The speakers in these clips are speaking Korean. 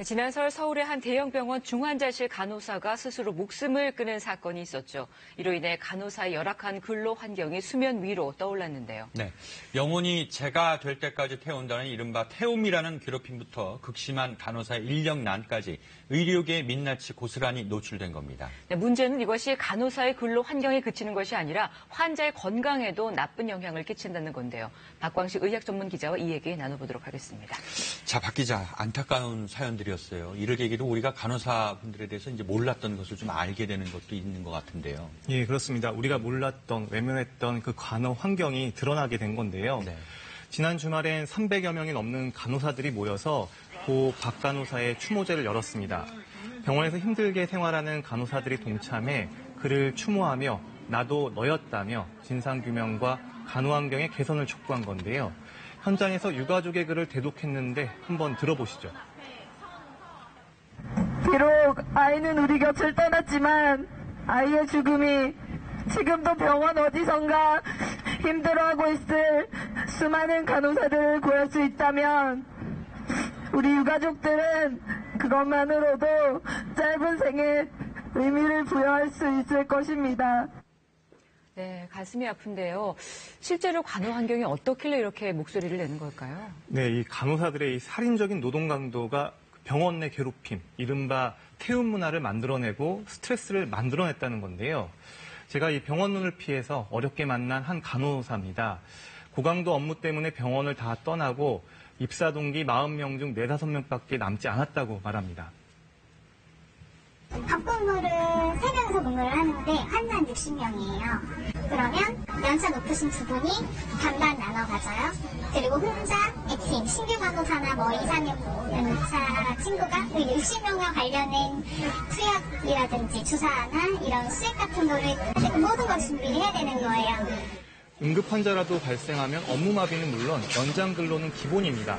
지난 설 서울의 한 대형 병원 중환자실 간호사가 스스로 목숨을 끊은 사건이 있었죠. 이로 인해 간호사의 열악한 근로 환경이 수면 위로 떠올랐는데요. 네, 영혼이 재가 될 때까지 태운다는 이른바 태움이라는 괴롭힘부터 극심한 간호사의 인력난까지 의료계의 민낯이 고스란히 노출된 겁니다. 네, 문제는 이것이 간호사의 근로 환경에 그치는 것이 아니라 환자의 건강에도 나쁜 영향을 끼친다는 건데요. 박광식 의학 전문 기자와 이 얘기 나눠보도록 하겠습니다. 자, 박 기자, 안타까운 사연들이었어요. 이를 계기로 우리가 간호사분들에 대해서 이제 몰랐던 것을 좀 알게 되는 것도 있는 것 같은데요. 예, 그렇습니다. 우리가 몰랐던, 외면했던 그 간호 환경이 드러나게 된 건데요. 네. 지난 주말엔 300여 명이 넘는 간호사들이 모여서 고 박 간호사의 추모제를 열었습니다. 병원에서 힘들게 생활하는 간호사들이 동참해 그를 추모하며 나도 너였다며 진상규명과 간호 환경의 개선을 촉구한 건데요. 현장에서 유가족의 글을 대독했는데 한번 들어보시죠. 비록 아이는 우리 곁을 떠났지만 아이의 죽음이 지금도 병원 어디선가 힘들어하고 있을 수많은 간호사들을 구할 수 있다면 우리 유가족들은 그것만으로도 짧은 생에 의미를 부여할 수 있을 것입니다. 네, 가슴이 아픈데요. 실제로 간호 환경이 어떻길래 이렇게 목소리를 내는 걸까요? 네, 이 간호사들의 이 살인적인 노동 강도가 병원 내 괴롭힘, 이른바 태움 문화를 만들어내고 스트레스를 만들어냈다는 건데요. 제가 이 병원 눈을 피해서 어렵게 만난 한 간호사입니다. 고강도 업무 때문에 병원을 다 떠나고 입사 동기 40명 중 4, 5명밖에 남지 않았다고 말합니다. 밥근무를 3명이서 근무를 하는데 환자는 60명이에요. 그러면 연차 높으신 두 분이 반반 나눠 가져요. 그리고 혼자 팀, 신규 간호사나 2, 3년 연차 친구가 그 60명과 관련된 투약이라든지 주사나 이런 수액 같은 거를 모든 걸 준비를 해야 되는 거예요. 응급 환자라도 발생하면 업무마비는 물론 연장 근로는 기본입니다.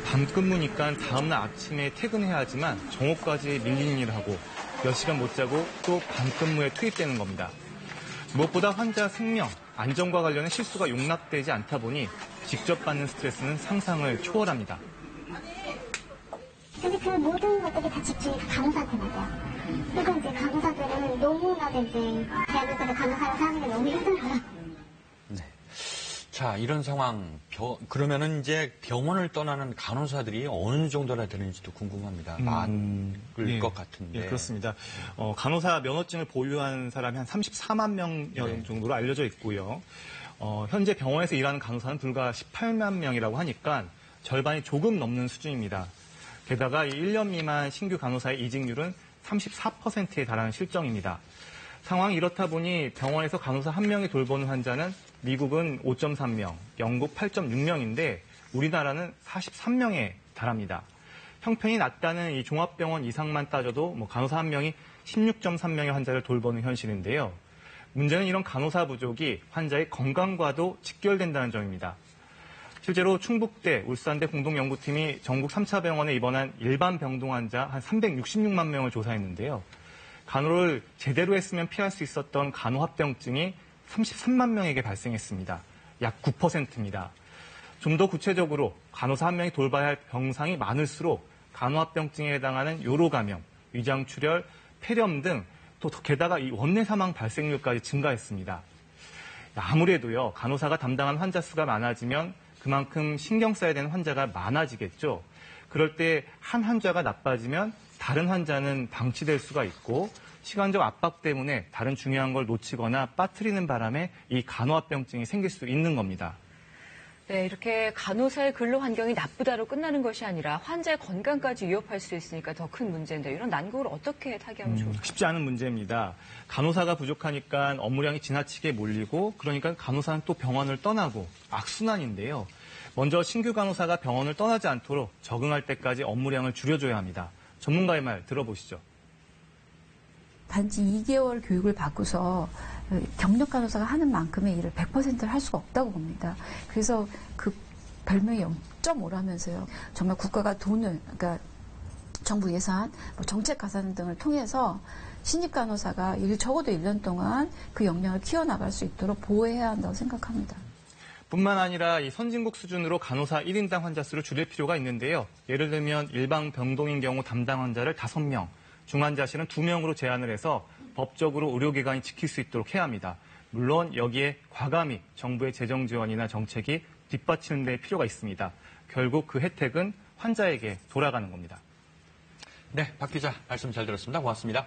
밤 근무니까 다음날 아침에 퇴근해야 하지만 정오까지 밀리는 일을 하고 몇 시간 못 자고 또 밤 근무에 투입되는 겁니다. 무엇보다 환자 생명, 안전과 관련된 실수가 용납되지 않다 보니 직접 받는 스트레스는 상상을 초월합니다. 근데 그 모든 것들이 다 집중이 간호사한테 맞아요. 그러니까 이제 간호사들은 너무나도 이제 대한민국에서 간호사를 사는 게 너무 힘들어요. 자, 이런 상황, 그러면은 이제 병원을 떠나는 간호사들이 어느 정도나 되는지도 궁금합니다. 많을 것 같은데. 예, 그렇습니다. 간호사 면허증을 보유한 사람이 한 34만 명 정도로 알려져 있고요. 현재 병원에서 일하는 간호사는 불과 18만 명이라고 하니까 절반이 조금 넘는 수준입니다. 게다가 1년 미만 신규 간호사의 이직률은 34%에 달하는 실정입니다. 상황이 이렇다 보니 병원에서 간호사 1명이 돌보는 환자는 미국은 5.3명, 영국 8.6명인데 우리나라는 43명에 달합니다. 형편이 낮다는 이 종합병원 이상만 따져도 간호사 1명이 16.3명의 환자를 돌보는 현실인데요. 문제는 이런 간호사 부족이 환자의 건강과도 직결된다는 점입니다. 실제로 충북대, 울산대 공동연구팀이 전국 3차 병원에 입원한 일반 병동 환자 한 366만 명을 조사했는데요. 간호를 제대로 했으면 피할 수 있었던 간호합병증이 33만 명에게 발생했습니다. 약 9%입니다. 좀 더 구체적으로 간호사 1명이 돌봐야 할 병상이 많을수록 간호합병증에 해당하는 요로감염, 위장출혈, 폐렴 등 또 게다가 이 원내 사망 발생률까지 증가했습니다. 아무래도요, 간호사가 담당한 환자 수가 많아지면 그만큼 신경 써야 되는 환자가 많아지겠죠. 그럴 때 한 환자가 나빠지면 다른 환자는 방치될 수가 있고 시간적 압박 때문에 다른 중요한 걸 놓치거나 빠뜨리는 바람에 이 간호합병증이 생길 수 있는 겁니다. 네, 이렇게 간호사의 근로 환경이 나쁘다로 끝나는 것이 아니라 환자의 건강까지 위협할 수 있으니까 더 큰 문제인데 이런 난국을 어떻게 타개하면 좋을까요? 쉽지 않은 문제입니다. 간호사가 부족하니까 업무량이 지나치게 몰리고 그러니까 간호사는 또 병원을 떠나고 악순환인데요. 먼저 신규 간호사가 병원을 떠나지 않도록 적응할 때까지 업무량을 줄여줘야 합니다. 전문가의 말 들어보시죠. 단지 2개월 교육을 받고서 경력 간호사가 하는 만큼의 일을 100%를 할 수가 없다고 봅니다. 그래서 그 별명이 0.5라면서요. 정말 국가가 돈을, 그러니까 정부 예산, 정책 가산 등을 통해서 신입 간호사가 적어도 1년 동안 그 역량을 키워나갈 수 있도록 보호해야 한다고 생각합니다. 뿐만 아니라 이 선진국 수준으로 간호사 1인당 환자 수를 줄일 필요가 있는데요. 예를 들면 일반 병동인 경우 담당 환자를 5명, 중환자실은 2명으로 제한을 해서 법적으로 의료기관이 지킬 수 있도록 해야 합니다. 물론 여기에 과감히 정부의 재정 지원이나 정책이 뒷받치는 데 필요가 있습니다. 결국 그 혜택은 환자에게 돌아가는 겁니다. 네, 박 기자 말씀 잘 들었습니다. 고맙습니다.